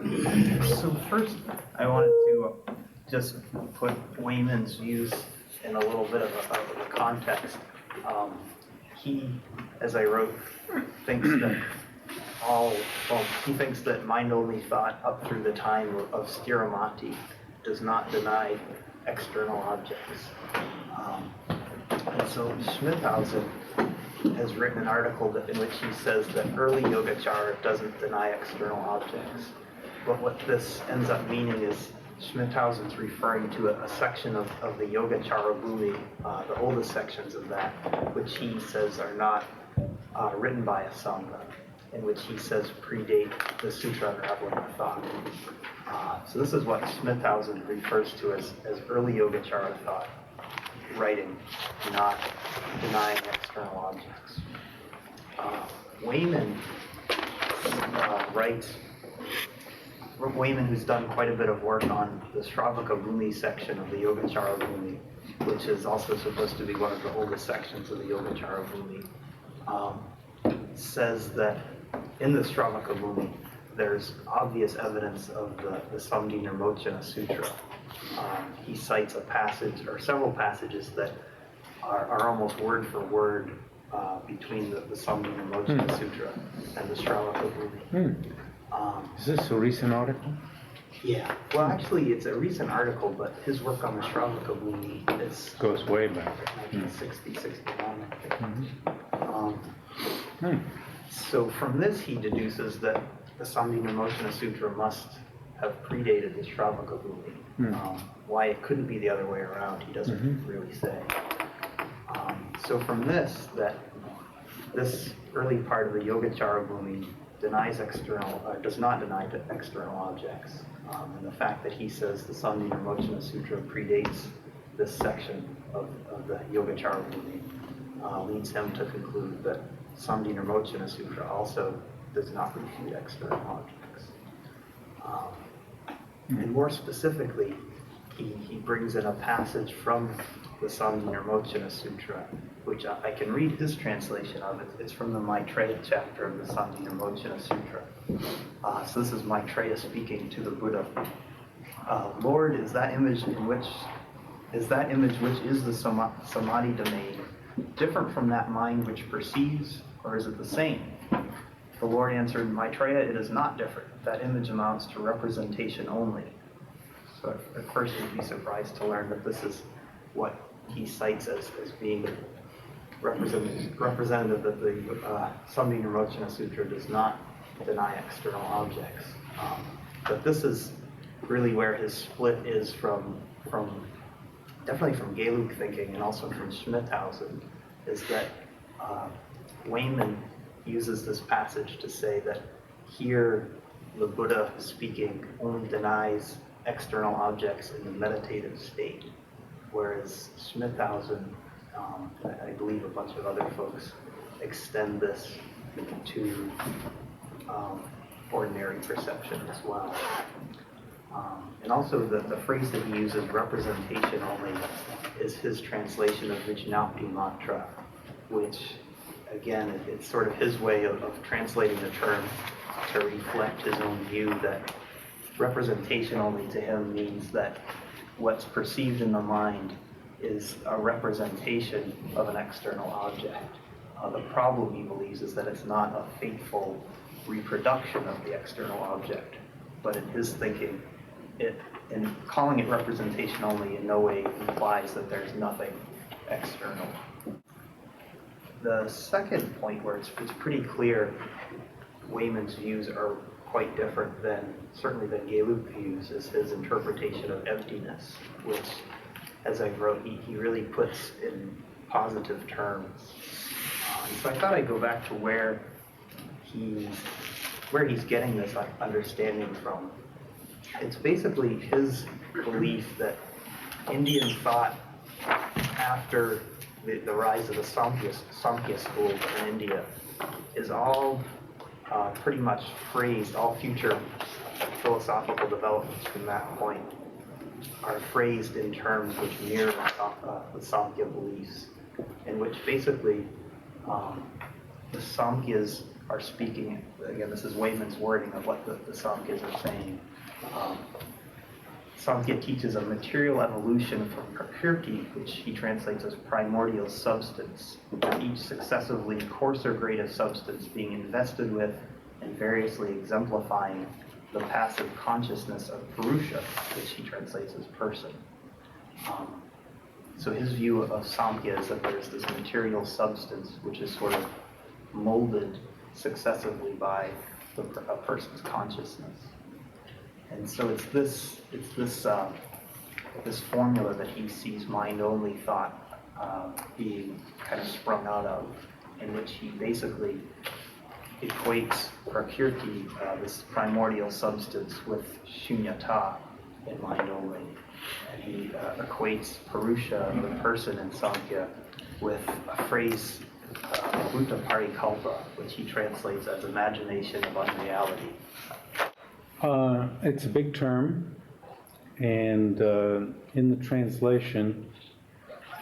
So first, I wanted to just put Wayman's views in a little bit of a context. He, as I wrote, thinks that he thinks that mind-only thought up through the time of Stiramati does not deny external objects. And so Schmidhausen has written an article in which he says that early Yogacara doesn't deny external objects. But what this ends up meaning is Schmidhausen's referring to a section of the Yogacara Bhumi, the oldest sections of that, which he says are not written by a Sangha, in which he says predate the Sutra Unraveling of Thought. So this is what Schmidhausen refers to as early Yogacara thought, writing, not denying external objects. Wayman writes, Wayman, who's done quite a bit of work on the Shravaka Bhumi section of the Yogacara Bhumi, which is also supposed to be one of the oldest sections of the Yogacara Bhumi, says that in the Shravaka Bhumi, there's obvious evidence of the Samdhinirmochana Sutra. He cites a passage, or several passages that are almost word for word between the Samdhinirmochana Sutra and the Shravaka Bhumi. Is this a recent article? Yeah. Well, actually, it's a recent article, but his work on the Shravaka Bhumi goes way back. 1960, 61. So from this, he deduces that the Samdhinirmochana Sutra must have predated the Shravaka Bhumi. Why it couldn't be the other way around, he doesn't really say. So from this, that this early part of the Yogacara Bhumi does not deny external objects. And the fact that he says the Samdhinirmochana Sutra predates this section of the Yogacara Bhumi leads him to conclude that Samdhinirmochana Sutra also does not refute external objects. And more specifically, he brings in a passage from the Samdhinirmochana Sutra, which I can read his translation of it. It's from the Maitreya chapter of the Samdhinirmochana Sutra. So this is Maitreya speaking to the Buddha. Lord, is that image which is the samadhi domain different from that mind which perceives, or is it the same? The Lord answered, Maitreya, it is not different. That image amounts to representation only. So at first you'd be surprised to learn that this is what he cites as being representative that the Samdhinirmochana Sutra does not deny external objects. But this is really where his split is definitely from Gelug thinking and also from Schmidhausen, is that Wayman uses this passage to say that here the Buddha speaking only denies external objects in the meditative state, whereas Schmidhausen, I believe a bunch of other folks, extend this to ordinary perception as well. And also the phrase that he uses, representation only, is his translation of Vijñāpti Matra, which, again, it's sort of his way of translating the term to reflect his own view that representation only to him means that what's perceived in the mind is a representation of an external object. The problem, he believes, is that it's not a faithful reproduction of the external object, but in his thinking, in calling it representation only in no way implies that there's nothing external. The second point where it's pretty clear Wayman's views are quite different certainly than Gelug views, is his interpretation of emptiness, which, as I wrote, he really puts in positive terms. So I thought I'd go back to where he's getting this understanding from. It's basically his belief that Indian thought after the rise of the Samkhya school in India is all pretty much phrased, all future philosophical developments from that point are phrased in terms which mirror the Samkhya beliefs, in which basically the Samkhyas are speaking, again, this is Wayman's wording of what the Samkhya are saying. Samkhya teaches a material evolution from prakriti, which he translates as primordial substance, with each successively coarser grade of substance being invested with and variously exemplifying the passive consciousness of purusha, which he translates as person. So his view of Samkhya is that there's this material substance which is sort of molded successively by a person's consciousness. And so it's this formula that he sees mind-only thought being kind of sprung out of, in which he basically equates prakriti, this primordial substance, with shunyata in mind-only. And he equates purusha, the person in Samkhya, with a phrase, abhūta parikalpa, which he translates as imagination of unreality. It's a big term, and in the translation,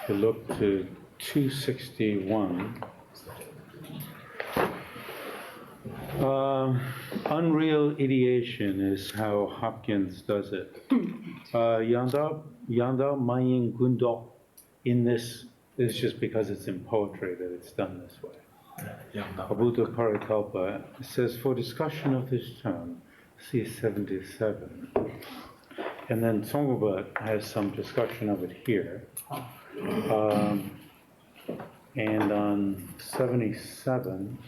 if you look to 261, unreal ideation is how Hopkins does it. Yanda mayin gundo. In this is just because it's in poetry that it's done this way. Abhūta parikalpa says, for discussion of this term, see 77. And then Tsongkhapa has some discussion of it here. And on 77,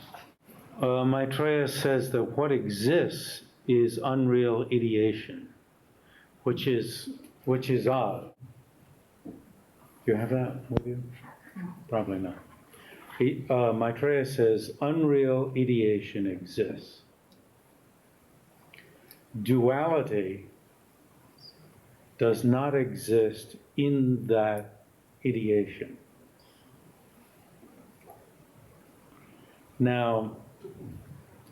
Maitreya says that what exists is unreal ideation, which is odd. Do you have that with you? Probably not. Maitreya says unreal ideation exists. Duality does not exist in that ideation. Now,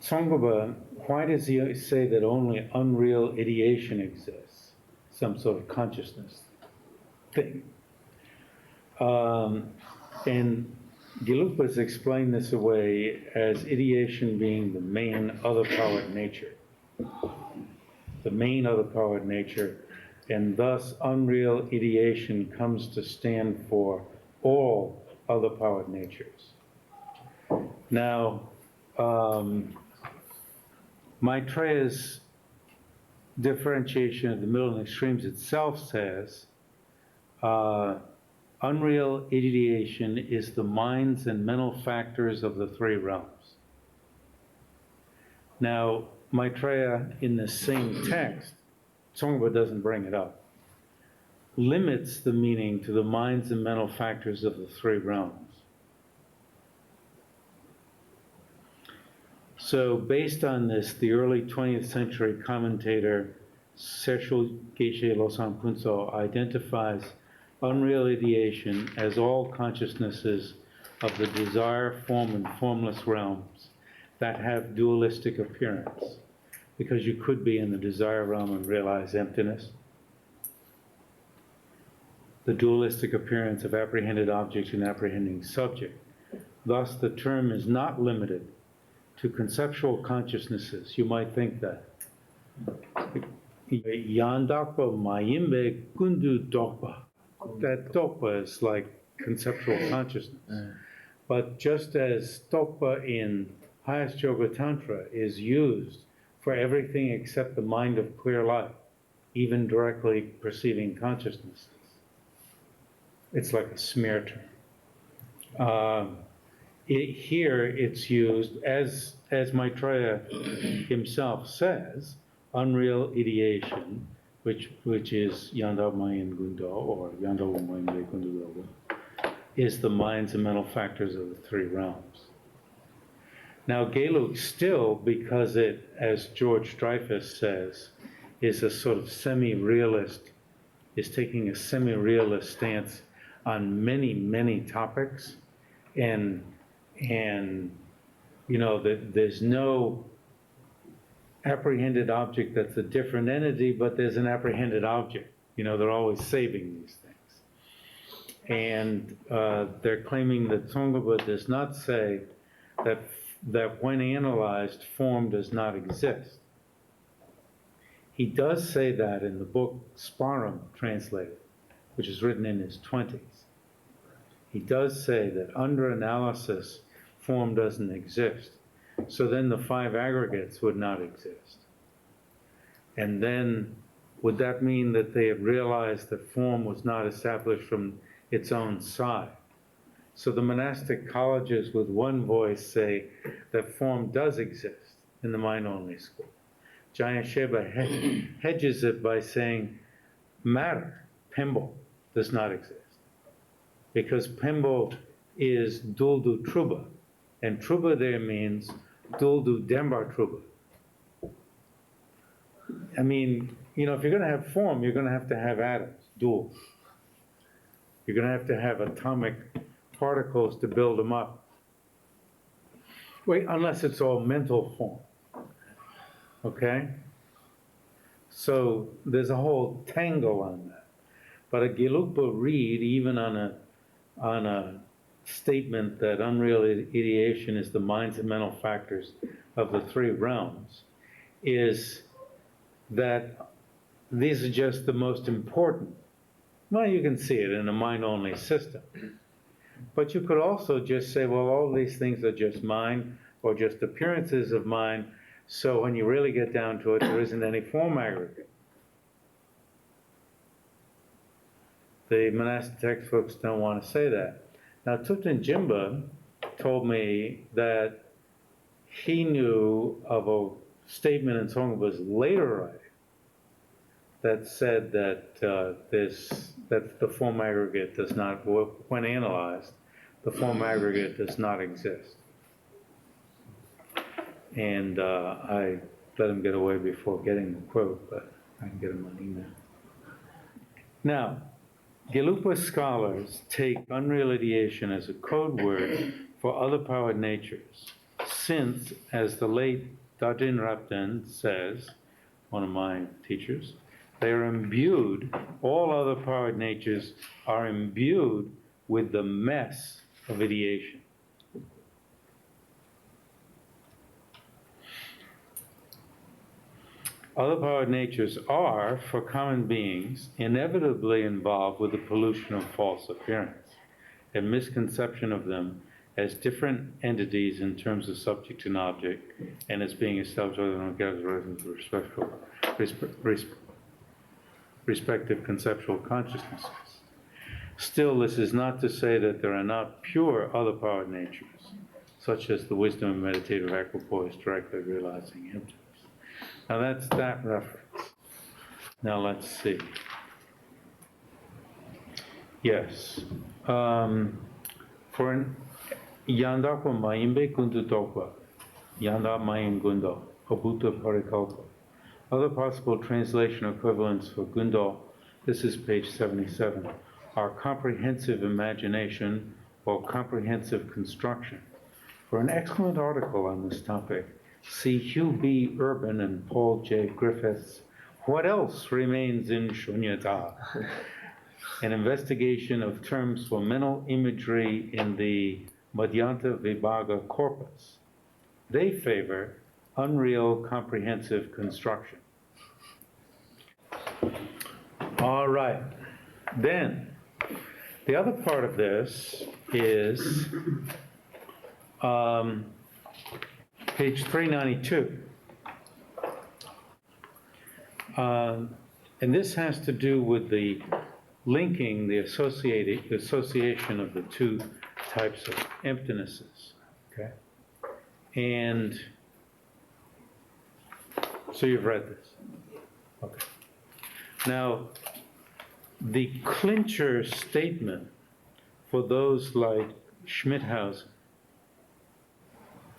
Tsongkhapa, why does he say that only unreal ideation exists? Some sort of consciousness thing. And Gelugpa's explained this away as ideation being the main other-powered nature. The main other-powered nature, and thus unreal ideation comes to stand for all other-powered natures. Now, Maitreya's differentiation of the middle and extremes itself says, unreal ideation is the minds and mental factors of the three realms. Now, Maitreya, in the same text, Tsongkhapa doesn't bring it up, limits the meaning to the minds and mental factors of the three realms. So based on this, the early 20th century commentator Taishō Geshe Losang Punso identifies unreal ideation as all consciousnesses of the desire, form, and formless realms that have dualistic appearance, because you could be in the desire realm and realize emptiness. The dualistic appearance of apprehended object and apprehending subject. Thus, the term is not limited to conceptual consciousnesses. You might think that. Yandakpa mayimbe kundu dokpa. That dokpa is like conceptual consciousness. But just as dokpa in highest yoga tantra is used for everything except the mind of clear light, even directly perceiving consciousnesses, it's like a smear term. Here it's used, as Maitreya himself says, unreal ideation, which is Yanda Mayin Gundo, or Yanda Mayin Gundo, is the minds and mental factors of the three realms. Now Gelug still, because it, as George Dreyfus says, is a sort of semi-realist, is taking a semi-realist stance on many, many topics, and you know, there's no apprehended object that's a different entity, but there's an apprehended object. You know, they're always saving these things. And they're claiming that Tsongkhapa does not say that that when analyzed, form does not exist. He does say that in the book Sparum, translated, which is written in his 20s. He does say that under analysis, form doesn't exist. So then the five aggregates would not exist. And then would that mean that they have realized that form was not established from its own side? So the monastic colleges with one voice say that form does exist in the mind-only school. Jayasheba hedges it by saying matter, pimbo, does not exist. Because pimbo is duldu truba, and truba there means duldu dembar truba. I mean, you know, if you're going to have form, you're going to have atoms, dual. You're going to have atomic particles to build them up. Wait, unless it's all mental form. Okay? So there's a whole tangle on that. But a Gelugpa read, even on a statement that unreal ideation is the minds and mental factors of the three realms, is that these are just the most important. Well, you can see it in a mind-only system. But you could also just say, well, all these things are just mind or just appearances of mind, so when you really get down to it, there isn't any form aggregate. The monastic textbooks don't want to say that. Now, Thupten Jimba told me that he knew of a statement in Tsongpa's later writing that said that that the form aggregate does not, when analyzed, the form aggregate does not exist. And I let him get away before getting the quote, but I can get him on email. Now, Gelugpa scholars take unreal ideation as a code word for other powered natures, since, as the late Dajin Rapten says, one of my teachers, they are imbued, all other powered natures are imbued with the mess of ideation. Other powered natures are, for common beings, inevitably involved with the pollution of false appearance and misconception of them as different entities in terms of subject and object, and as being established with respective conceptual consciousnesses. Still, this is not to say that there are not pure other powered natures, such as the wisdom of meditative equipoise directly realizing emptiness. Now that's that reference. Now let's see. Yes. For an Yandakwa Mayimbe Kundu Tokwa, Yanda Mayim Gundo, abhūta parikalpa. Other possible translation equivalents for Gundo, this is page 77, are comprehensive imagination or comprehensive construction. For an excellent article on this topic, see Hugh B. Urban and Paul J. Griffiths, What Else Remains in Shunyata? An investigation of terms for mental imagery in the Madhyanta Vibhaga corpus. They favor unreal comprehensive construction. All right. Then, the other part of this is page 392. And this has to do with the linking, the association of the two types of emptinesses. Okay? And so you've read this. Okay. Now, the clincher statement for those like Schmidhausen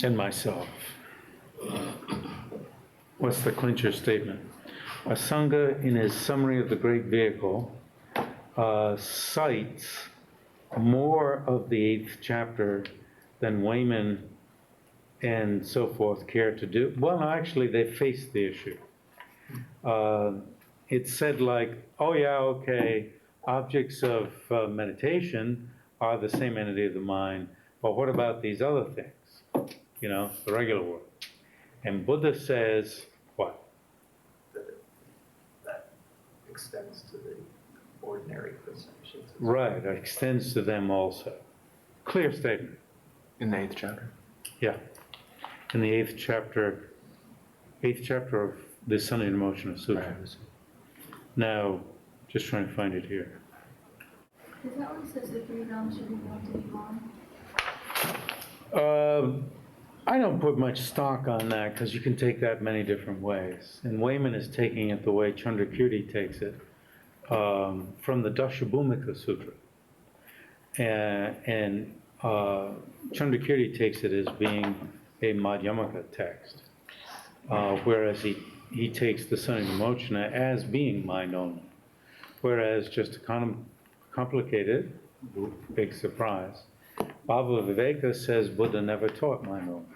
and myself, what's the clincher statement? Asanga, in his summary of the Great Vehicle, cites more of the 8th chapter than Wayman and so forth care to do. Well, no, actually, they faced the issue. It said like, oh yeah, okay, objects of meditation are the same entity of the mind, but what about these other things? the regular world. And Buddha says, what? That extends to the ordinary perceptions. Right, it extends to them also. Clear statement. In the 8th chapter. Yeah. In the 8th chapter of the Sutta Sutra. Right. Now, just trying to find it here. Is that what it says the three realms should be known to be one? I don't put much stock on that because you can take that many different ways. And Wayman is taking it the way Chandrakirti takes it, from the Dashabhumika Sutra. And Chandrakirti takes it as being a Madhyamaka text, whereas he takes the Sutta as being mind only. Whereas, just to kind of complicated, big surprise, Bhava Viveka says Buddha never taught mind only.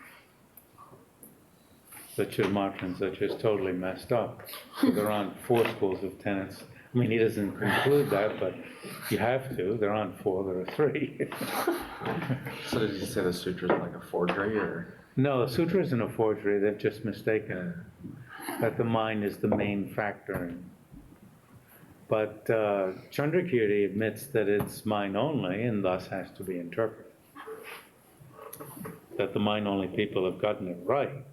The Chidamatrans are just totally messed up. So there aren't 4 schools of tenets. I mean, he doesn't conclude that, but you have to. There aren't 4, there are 3. So did he say the sutra is like a forgery, or? No, the sutra isn't a forgery. They've just mistaken it, that the mind is the main factor. But Chandrakirti admits that it's mind only and thus has to be interpreted. That the mind only people have gotten it right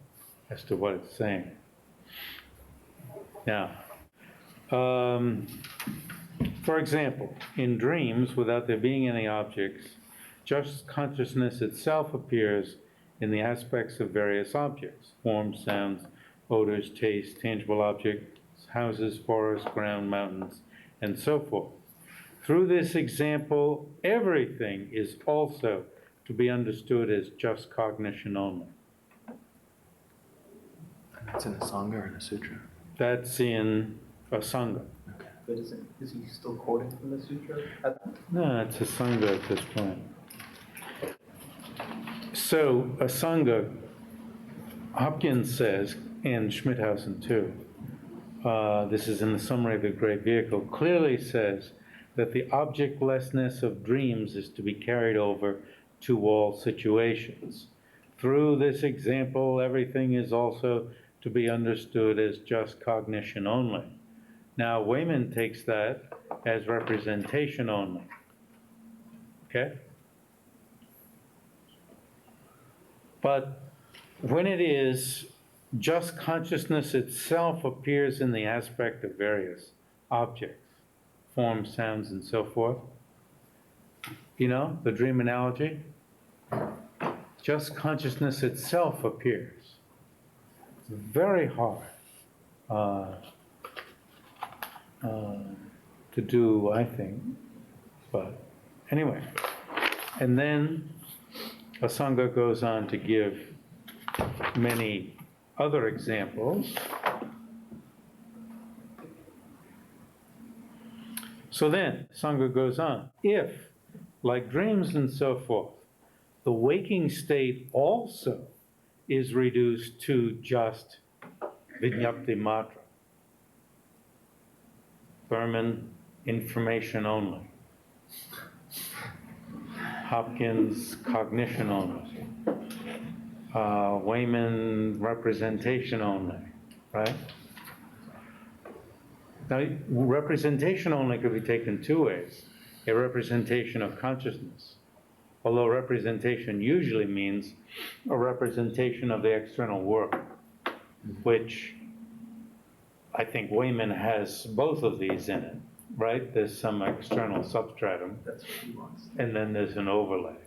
as to what it's saying. Now, for example, in dreams, without there being any objects, just consciousness itself appears in the aspects of various objects: forms, sounds, odors, tastes, tangible objects, houses, forests, ground, mountains, and so forth. Through this example, everything is also to be understood as just cognition only. That's in a sangha or in a sutra? That's in a sangha. But is he still quoting from the sutra? No, it's a sangha at this point. So a sangha, Hopkins says, and Schmidhausen too, this is in the Summary of the Great Vehicle, clearly says that the objectlessness of dreams is to be carried over to all situations. Through this example, everything is also to be understood as just cognition only. Now, Wayman takes that as representation only. Okay? But when it is just consciousness itself appears in the aspect of various objects, forms, sounds, and so forth. The dream analogy? Just consciousness itself appears. It's very hard to do, I think. But anyway. And then Asanga goes on to give many other examples. So then, Sangha goes on. If, like dreams and so forth, the waking state also is reduced to just viññapti matra, Berman, information only, Hopkins, cognition only, Wayman, representation only, right? Now, representation only could be taken 2 ways. A representation of consciousness, although representation usually means a representation of the external world, which I think Wayman has both of these in it, right? There's some external substratum, That's what he wants. and then there's an overlay.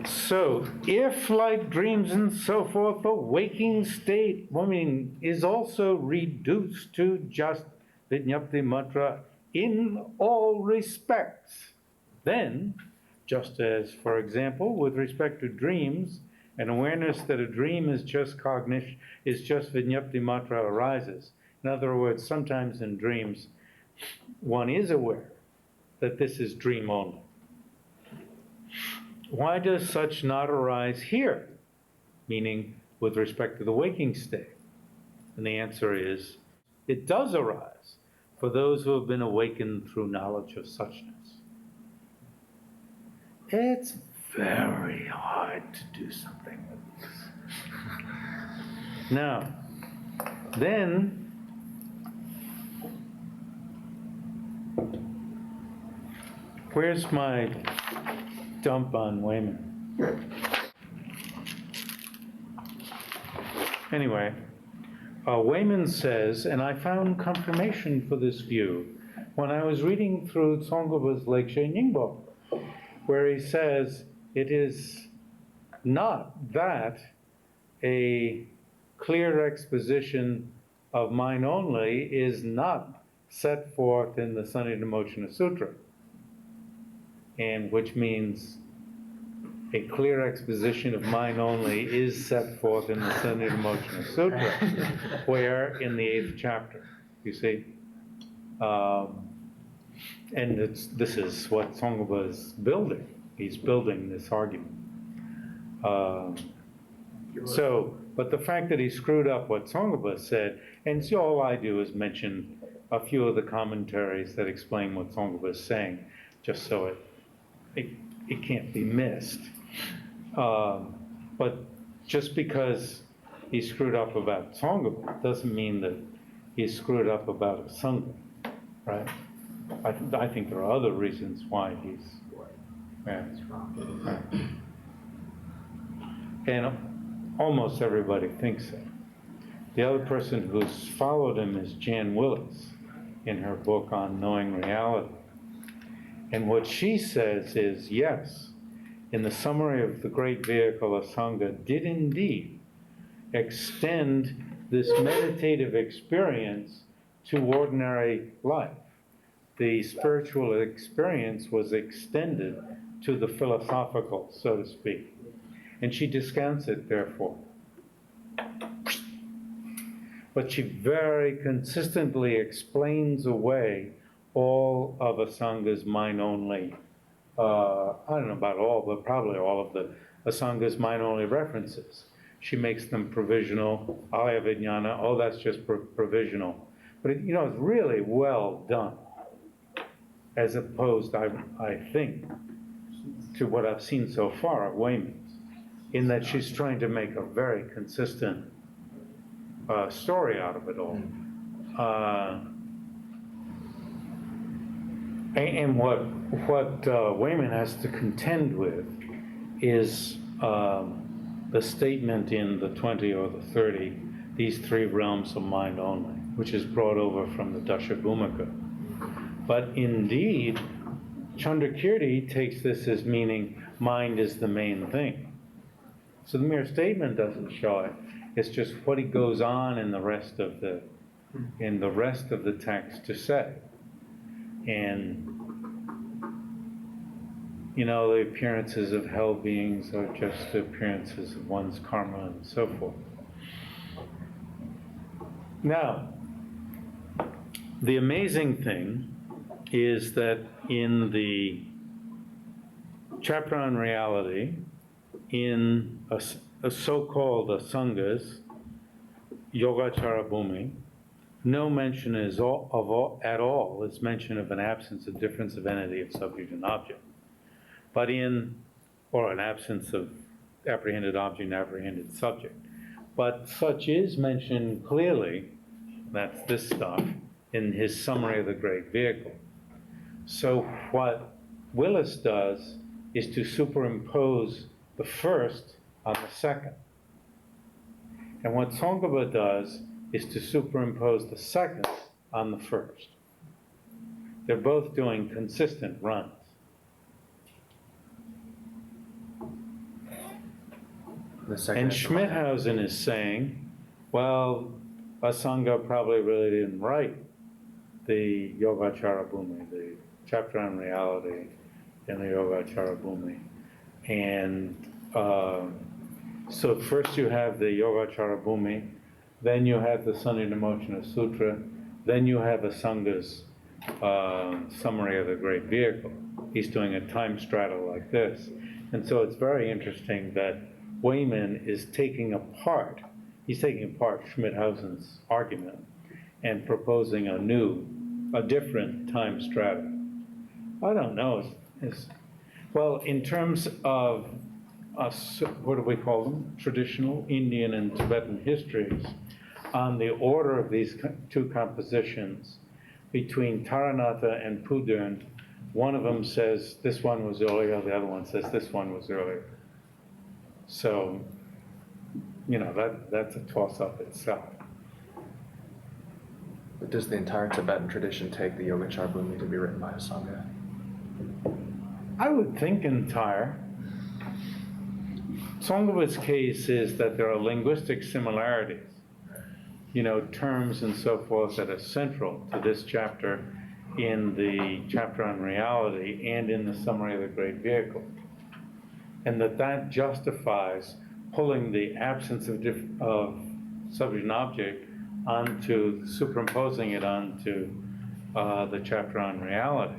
So, if like dreams and so forth, the waking state, is also reduced to just viññapti matra in all respects, then, just as, for example, with respect to dreams, an awareness that a dream is just cognition, is just viññapti matra arises. In other words, sometimes in dreams, one is aware that this is dream only. Why does such not arise here? Meaning, with respect to the waking state. And the answer is, it does arise for those who have been awakened through knowledge of suchness. It's very hard to do something with this. Now, then, where's my dump on Wayman? Anyway, Wayman says, and I found confirmation for this view when I was reading through Tsongkhapa's Lekshe Nyingpo, where he says it is not that a clear exposition of mind only is not set forth in the Sanghita Sutra, and which means a clear exposition of mind only is set forth in the Sanghita Sutra, where in the 8th chapter, you see. And this is what Tsongkhapa is building. He's building this argument. But the fact that he screwed up what Tsongkhapa said, and so all I do is mention a few of the commentaries that explain what Tsongkhapa is saying, just so it can't be missed. But just because he screwed up about Tsongkhapa doesn't mean that he screwed up about a Sangha, right? I think there are other reasons why he's wrong. And almost everybody thinks that. The other person who's followed him is Jan Willis in her book on Knowing Reality. And what she says is, yes, in the summary of the great vehicle of Sangha did indeed extend this meditative experience to ordinary life. The spiritual experience was extended to the philosophical, so to speak. And she discounts it, therefore. But she very consistently explains away all of Asanga's mind-only, I don't know about all, but probably all of the Asanga's mind-only references. She makes them provisional, alaya vijnana, oh, that's just provisional. But it's really well done, as opposed, I think, to what I've seen so far of Wayman's, in that she's trying to make a very consistent story out of it all. And what Wayman has to contend with is the statement in the 20 or the 30, these 3 realms of mind only, which is brought over from the Dashabhumika. But indeed, Chandrakirti takes this as meaning mind is the main thing. So the mere statement doesn't show it. It's just what he goes on in the rest of the text to say. And the appearances of hell beings are just the appearances of one's karma and so forth. Now, the amazing thing is that in the chapter on reality, in a so-called Asanga's Yogacara Bhumi, no mention at all is mention of an absence of difference of entity of subject and object. But or an absence of apprehended object and apprehended subject. But such is mentioned clearly, that's this stuff, in his summary of the great vehicle. So what Willis does is to superimpose the first on the second. And what Tsongkhapa does is to superimpose the second on the first. They're both doing consistent runs. And Schmidhausen is saying, well, Asanga probably really didn't write the Yogacara Bhumi, the chapter on reality in the Yogacara Bhumi. And so first you have the Yogacara Bhumi, then you have the Sanghita Sutra, then you have Asanga's summary of the great vehicle. He's doing a time strata like this. And so it's very interesting that Wayman is taking apart Schmidhausen's argument and proposing a different time strata. I don't know. Well, in terms of what do we call them? Traditional Indian and Tibetan histories, on the order of these two compositions, between Taranatha and Pudurn, one of them says this one was earlier, the other one says this one was earlier. So, you know, that's a toss-up itself. But does the entire Tibetan tradition take the Yogacara Bhumi to be written by a Sangha? I would think entire. Tsongkhapa's case is that there are linguistic similarities, you know, terms and so forth that are central to this chapter in the chapter on reality and in the summary of the Great Vehicle. And that justifies pulling the absence of subject and object onto, superimposing it onto the chapter on reality.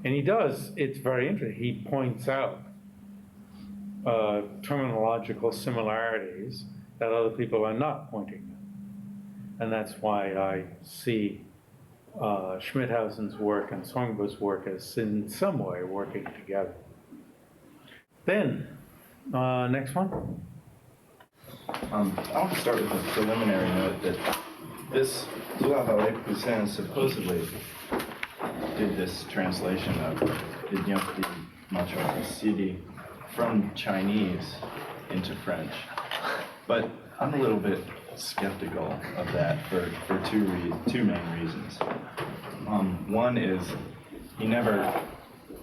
And he does, it's very interesting, he points out terminological similarities that other people are not pointing out. And that's why I see Schmidhausen's work and Tsongkhapa's work as in some way working together. Then, next one. I want to start with a preliminary note that this Vallée Poussin supposedly did this translation of Vignapti Maitreya Siddhi from Chinese into French. But I'm a little bit skeptical of that for two main reasons. One is he never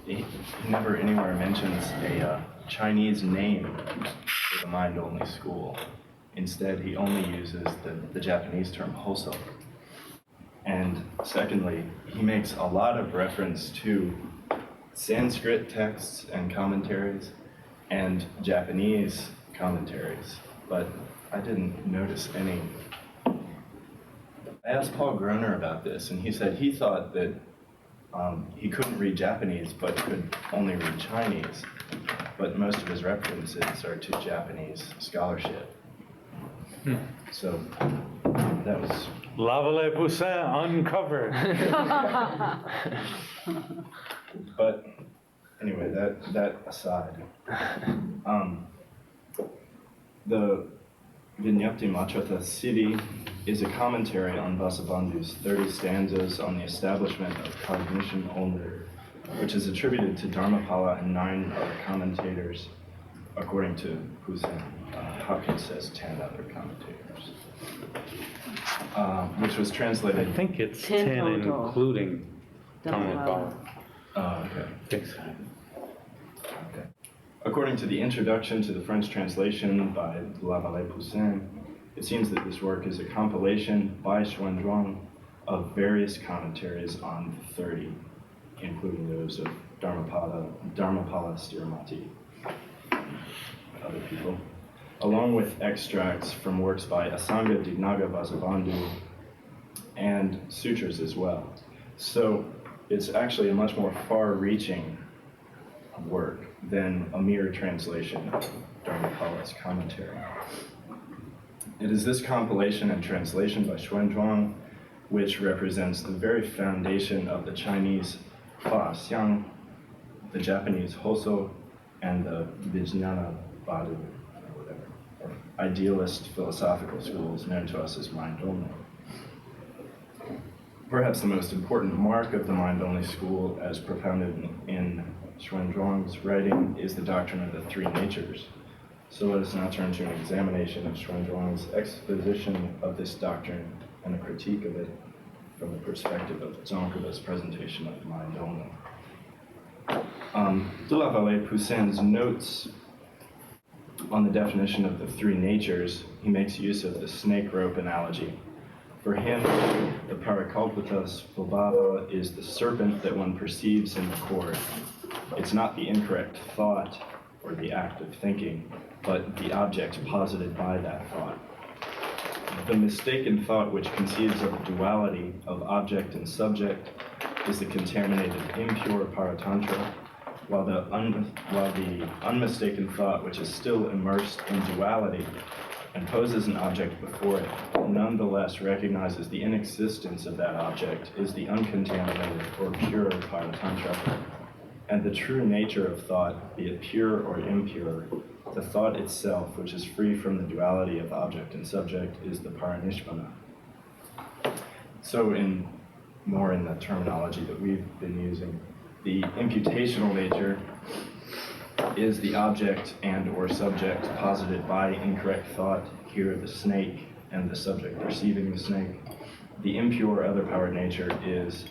anywhere mentions a Chinese name for the Mind-Only school. Instead, he only uses the Japanese term Hoso. And secondly, he makes a lot of reference to Sanskrit texts and commentaries and Japanese commentaries, but I didn't notice any. I asked Paul Groner about this, and he said he thought that he couldn't read Japanese, but could only read Chinese. But most of his references are to Japanese scholarship. So that was... La Vallée Poussin uncovered. But anyway, that aside, the Vignapti Maitreya Siddhi is a commentary on Vasubandhu's 30 stanzas on the establishment of cognition-only, which is attributed to Dharmapala and 9 other commentators, according to Poussin. Hopkins says 10 other commentators, which was translated. I think it's 10 10 total. including Dharmapala. Okay. I think so. Okay. According to the introduction to the French translation by La Vallée Poussin, it seems that this work is a compilation by Hsüan-tsang of various commentaries on the 30, including those of Dharmapala Stiramati, other people, along with extracts from works by Asanga Dignaga Vasubandhu and sutras as well. So it's actually a much more far-reaching work than a mere translation of Dharmapala's commentary. It is this compilation and translation by Hsüan-tsang which represents the very foundation of the Chinese Fa-xiang, the Japanese Hoso, and the Vijnana Badu, or whatever, or idealist philosophical schools known to us as Mind-Only. Perhaps the most important mark of the Mind-Only school, as propounded in Hsüan-tsang's writing, is the doctrine of the three natures. So let us now turn to an examination of Hsüan-tsang's exposition of this doctrine and a critique of it from the perspective of Tsongkhapa's presentation of Mind-Only. De la Vallée Poussin's notes on the definition of the three natures, he makes use of the snake rope analogy. For him, the parikalpa trisvabhāva is the serpent that one perceives in the cord. It's not the incorrect thought or the act of thinking, but the object posited by that thought. The mistaken thought which conceives of the duality of object and subject is the contaminated, impure paratantra, while the unmistaken thought which is still immersed in duality and poses an object before it, nonetheless recognizes the inexistence of that object, is the uncontaminated or pure paratantra. and the true nature of thought, be it pure or impure, the thought itself, which is free from the duality of object and subject, is the parinishpana. So more in the terminology that we've been using, the imputational nature is the object and or subject posited by incorrect thought, here the snake and the subject perceiving the snake. The impure other-powered nature is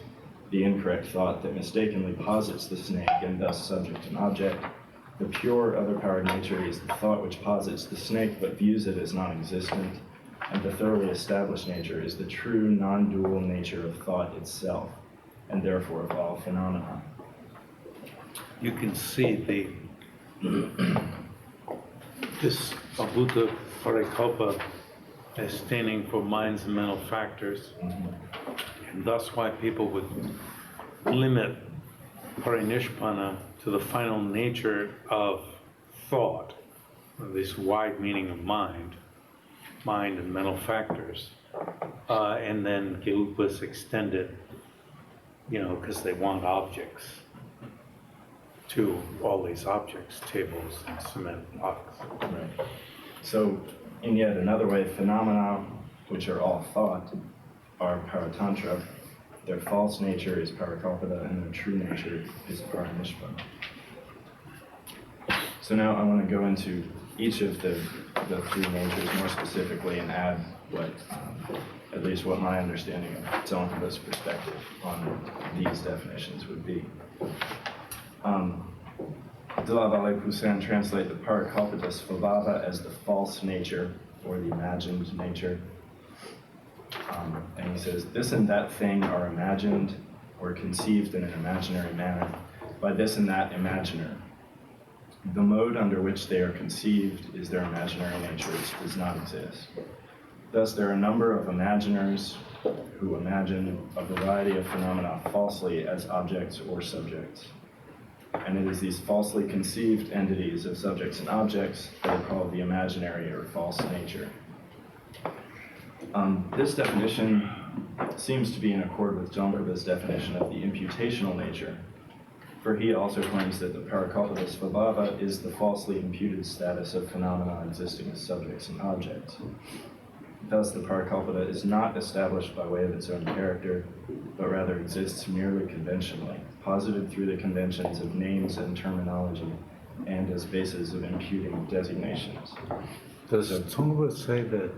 the incorrect thought that mistakenly posits the snake and thus subject and object. The pure other-powered nature is the thought which posits the snake but views it as non-existent. And the thoroughly established nature is the true non-dual nature of thought itself, and therefore of all phenomena. You can see this abhūta parikalpa as standing for minds and mental factors, and thus why people would limit parinishpana to the final nature of thought, this wide meaning of mind and mental factors, and then Gelupas extended, because they want objects, to all these objects, tables and cement blocks. Right. So, in yet another way, phenomena, which are all thought, are paratantra. Their false nature is parikalpa, and their true nature is parinishpana. So now I want to go into each of the three natures more specifically and add at least what my understanding of Tsongkhapa's perspective on these definitions would be. De la Vallée Poussin translate the parikalpa trisvabhāva as the false nature, or the imagined nature. And he says, this and that thing are imagined or conceived in an imaginary manner by this and that imaginer. The mode under which they are conceived is their imaginary nature, which does not exist. Thus, there are a number of imaginers who imagine a variety of phenomena falsely as objects or subjects. And it is these falsely conceived entities of subjects and objects that are called the imaginary or false nature. This definition seems to be in accord with Tsongkhapa's definition of the imputational nature, for he also claims that the parikalpa trisvabhāva is the falsely imputed status of phenomena existing as subjects and objects. Thus, the parikalpa is not established by way of its own character, but rather exists merely conventionally, posited through the conventions of names and terminology, and as bases of imputing designations. Does Tsongkhapa say that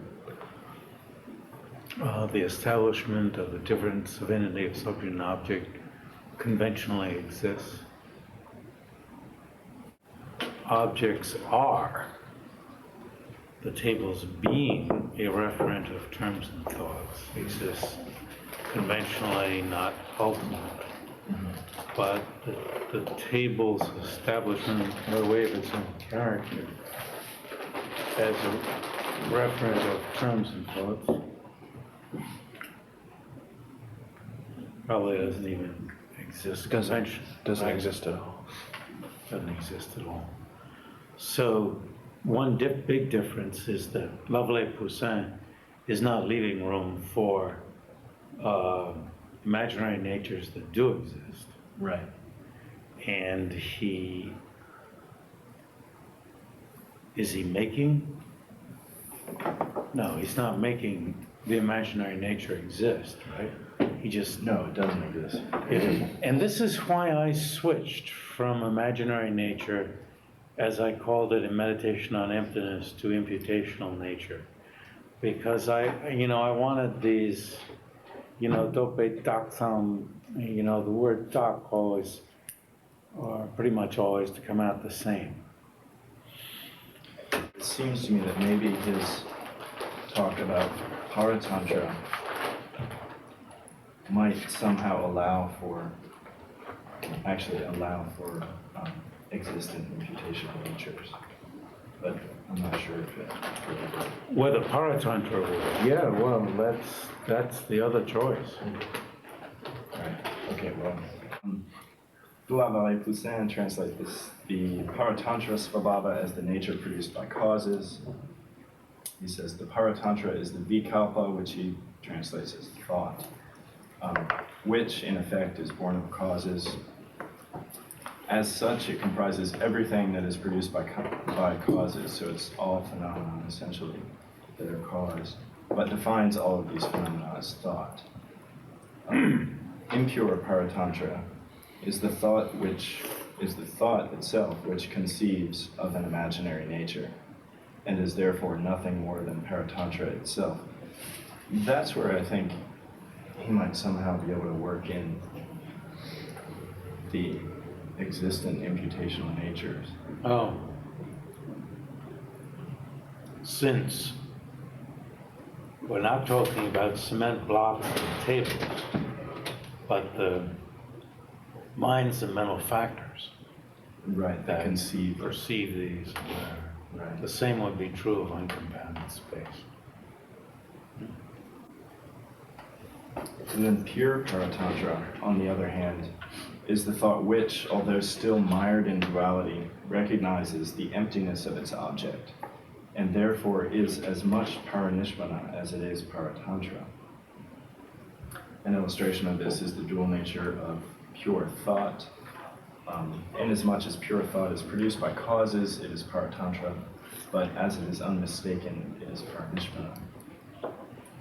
the establishment of the difference of entity of subject and object conventionally exists? Objects are the tables being a referent of terms and thoughts, exists conventionally, not ultimately. But the table's establishment by way of its own character as a referent of terms and thoughts probably doesn't even exist. Doesn't exist at all. Doesn't exist at all. So one big difference is that Vallée Poussin is not leaving room for imaginary natures that do exist. Right. And is he making? No, he's not making the imaginary nature exist, right? He just, No, it doesn't exist. and this is why I switched from imaginary nature, as I called it in Meditation on Emptiness, to imputational nature. Because I wanted these, dope taksam, the word tak always, or pretty much always, to come out the same. It seems to me that maybe his talk about paratantra might somehow allow for existent imputational natures, but I'm not sure if it. Whether paratantra would, yeah, well, that's the other choice. Right. Okay. Well, De la Vallée Poussin translates the paratantra svabhāva as the nature produced by causes. He says the paratantra is the vikalpa, which he translates as thought, which in effect is born of causes. as such, it comprises everything that is produced by causes, so it's all phenomena, essentially, that are caused, but defines all of these phenomena as thought. Impure paratantra is the thought itself which conceives of an imaginary nature, and is therefore nothing more than paratantra itself. That's where I think he might somehow be able to work in the existent imputational natures. Oh. Since we're not talking about cement blocks and tables, but the minds and mental factors Right, that conceive. perceive these. Right. The same would be true of uncompacted space. And then pure paratantra, on the other hand, is the thought which, although still mired in duality, recognizes the emptiness of its object, and therefore is as much paranishpana as it is paratantra. An illustration of this is the dual nature of pure thought. Inasmuch as pure thought is produced by causes, it is paratantra, but as it is unmistaken, it is paranishpana.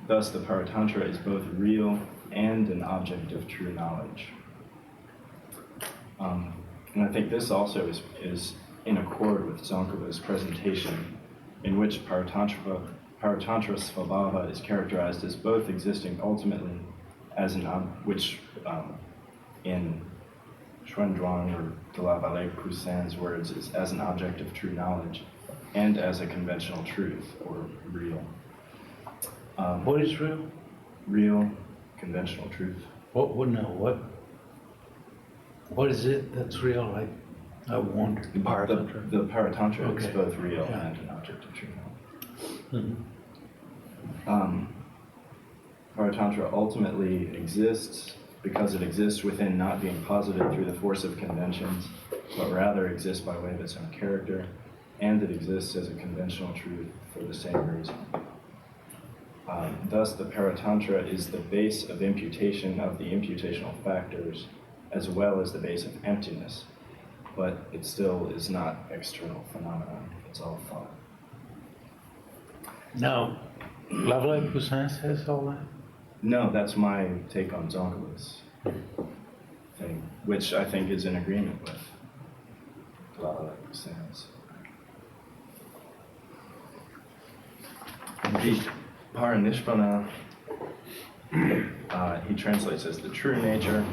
Thus, the paratantra is both real and an object of true knowledge. And I think this also is in accord with Dzongkhapa's presentation, in which paratantra svabhāva is characterized as both existing ultimately as which in Hsüan-tsang or de la Vallée Poussin's words is as an object of true knowledge, and as a conventional truth or real. What is real? Real, conventional truth. What is it that's real? I wonder. The paratantra is Okay. both real Yeah. and an object of true Mhm. knowledge. Paratantra ultimately exists because it exists within not being posited through the force of conventions, but rather exists by way of its own character, and it exists as a conventional truth for the same reason. Thus, the paratantra is the base of imputation of the imputational factors, as well as the base of emptiness, but it still is not external phenomena. It's all thought. Now, La Vallée Poussin says all that? No, that's my take on Dzongkhapa's thing, which I think is in agreement with Vallée Poussin's. The paranishpana, he translates as the true nature,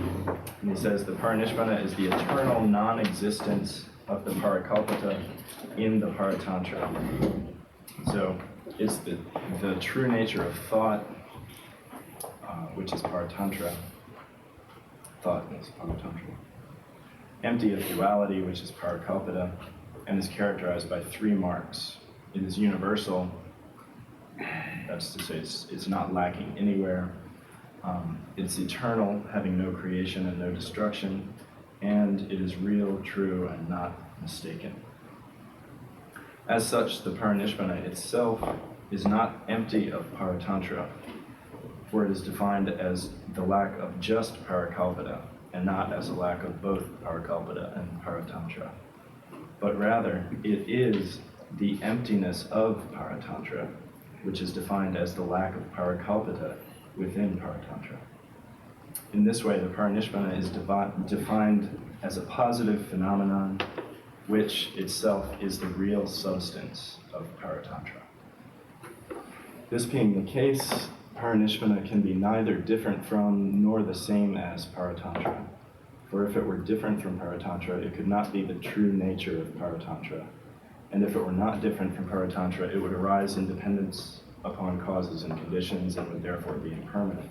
and he says the paranishpana is the eternal non-existence of the parikalpa in the paratantra. So it's the true nature of thought, which is paratantra. Thought is paratantra. Empty of duality, which is parikalpa, and is characterized by three marks. It is universal. That's to say, it's not lacking anywhere. It's eternal, having no creation and no destruction, and it is real, true, and not mistaken. As such, the paranishpana itself is not empty of paratantra, for it is defined as the lack of just parikalpa, and not as a lack of both parikalpa and paratantra. But rather, it is the emptiness of paratantra, which is defined as the lack of parikalpa within paratantra. In this way, the paranishpana is defined as a positive phenomenon, which itself is the real substance of paratantra. This being the case, paranishpana can be neither different from nor the same as paratantra. For if it were different from paratantra, it could not be the true nature of paratantra. And if it were not different from paratantra, it would arise in dependence upon causes and conditions and would therefore be impermanent.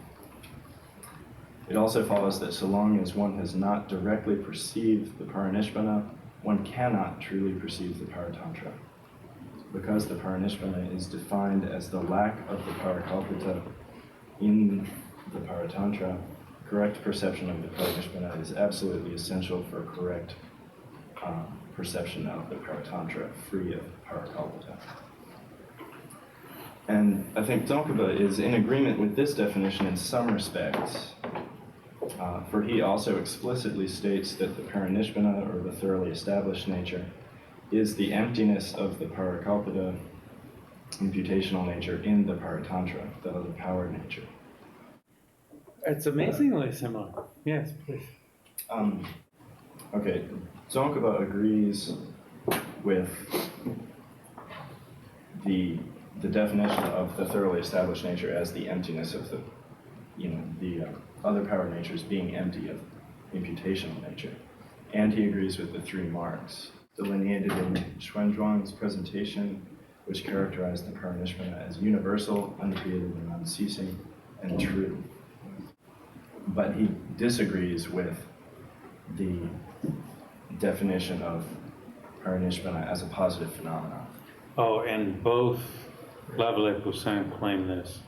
It also follows that so long as one has not directly perceived the paranishpana, one cannot truly perceive the paratantra. Because the paranishpana is defined as the lack of the parikalpa in the paratantra, correct perception of the paranishpana is absolutely essential for correct perception of the paratantra, free of parikalpa. And I think Dzongkapa is in agreement with this definition in some respects. For he also explicitly states that the parinishpana, or the thoroughly established nature, is the emptiness of the parikalpa, imputational nature, in the paratantra, the other power nature. It's amazingly similar. Yes, please. Okay, Dzongkhapa agrees with the definition of the thoroughly established nature as the emptiness of the other power natures being empty of imputational nature. And he agrees with the three marks delineated in Hsüan-tsang's presentation, which characterize the parinishpana as universal, uncreated, and unceasing, and true. But he disagrees with the definition of parinishpana as a positive phenomenon. Oh, and both Vallée Poussin claim this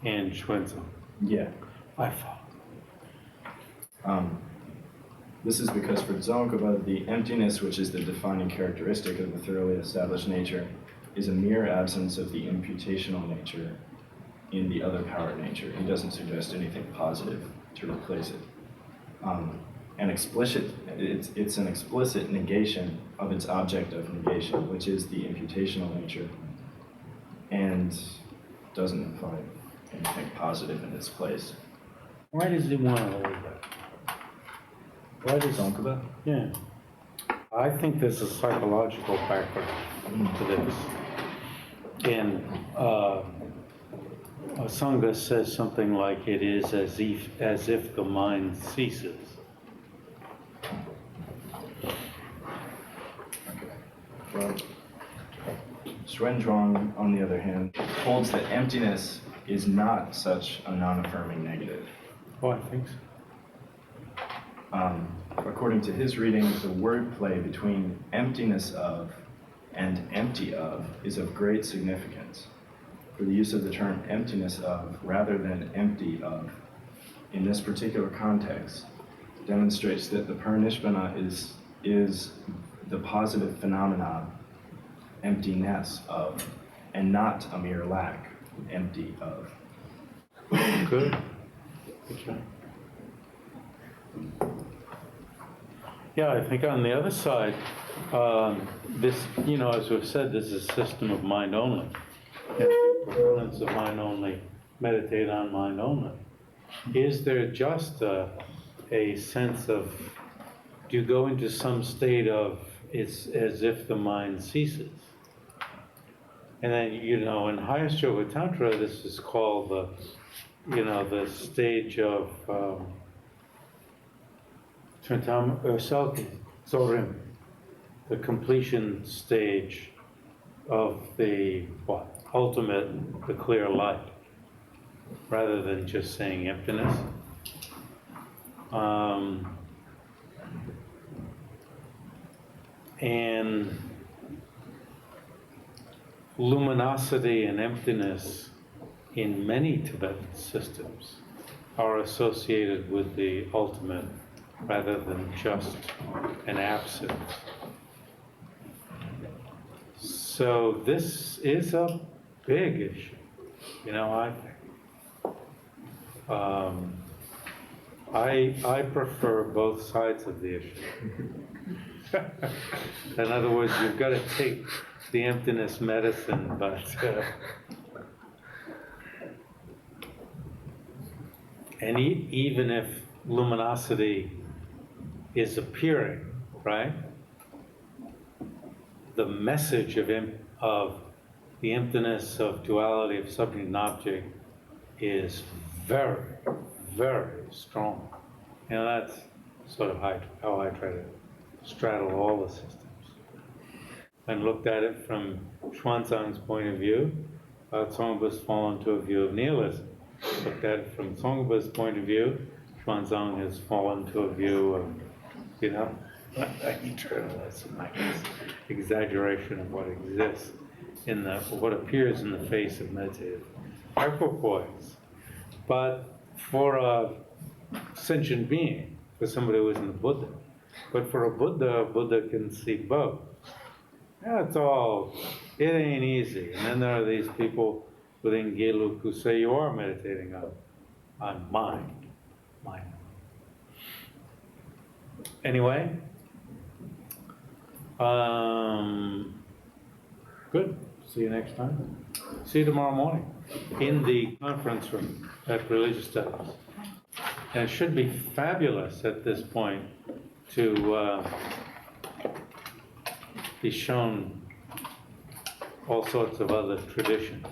and Hsüan-tsang. Yeah. I follow. This is because for Dzongkhapa, the emptiness, which is the defining characteristic of the thoroughly established nature, is a mere absence of the imputational nature in the other power nature. He doesn't suggest anything positive to replace it. It's an explicit negation of its object of negation, which is the imputational nature, and doesn't imply anything positive in its place. Why does he want to hold that? Why does Dzongkhapa? Yeah. I think there's a psychological background to this. And Sangha says something like it is as if the mind ceases. Well, Hsüan-tsang, on the other hand, holds that emptiness is not such a non-affirming negative. Oh, I think so. According to his reading, the wordplay between emptiness of and empty of is of great significance. For the use of the term emptiness of rather than empty of in this particular context demonstrates that the parinishpana is the positive phenomena, emptiness of, and not a mere lack, empty of. Good. Okay. Yeah, I think on the other side, this, as we've said, this is a system of mind only. And the proponents of mind only meditate on mind only. Is there just a sense of, do you go into some state of, it's as if the mind ceases? And then, in highest yoga tantra, this is called the stage of Zorim, the completion stage of the ultimate, the clear light, rather than just saying emptiness. And luminosity and emptiness in many Tibetan systems are associated with the ultimate rather than just an absence. So this is a big issue, I think. I prefer both sides of the issue. In other words, you've got to take the emptiness medicine, but and even if luminosity is appearing, right? The message of the emptiness of duality of subject and object is very, very strong. That's sort of how I try to straddle all the systems. And looked at it from Hsüan-tsang's point of view, Tsongkhapa's fallen to a view of nihilism. Looked at it from Tsongkhapa's point of view, Hsüan-tsang has fallen to a view of, eternalism, I guess, exaggeration of what exists in what appears in the face of meditative equipoise. But for a sentient being, for somebody who isn't a Buddha, but for a Buddha can see both. It ain't easy. And then there are these people within Gelug who say you are meditating on mind. Anyway, good. See you next time. See you tomorrow morning in the conference room at Religious Studies. And it should be fabulous at this point to be shown all sorts of other traditions.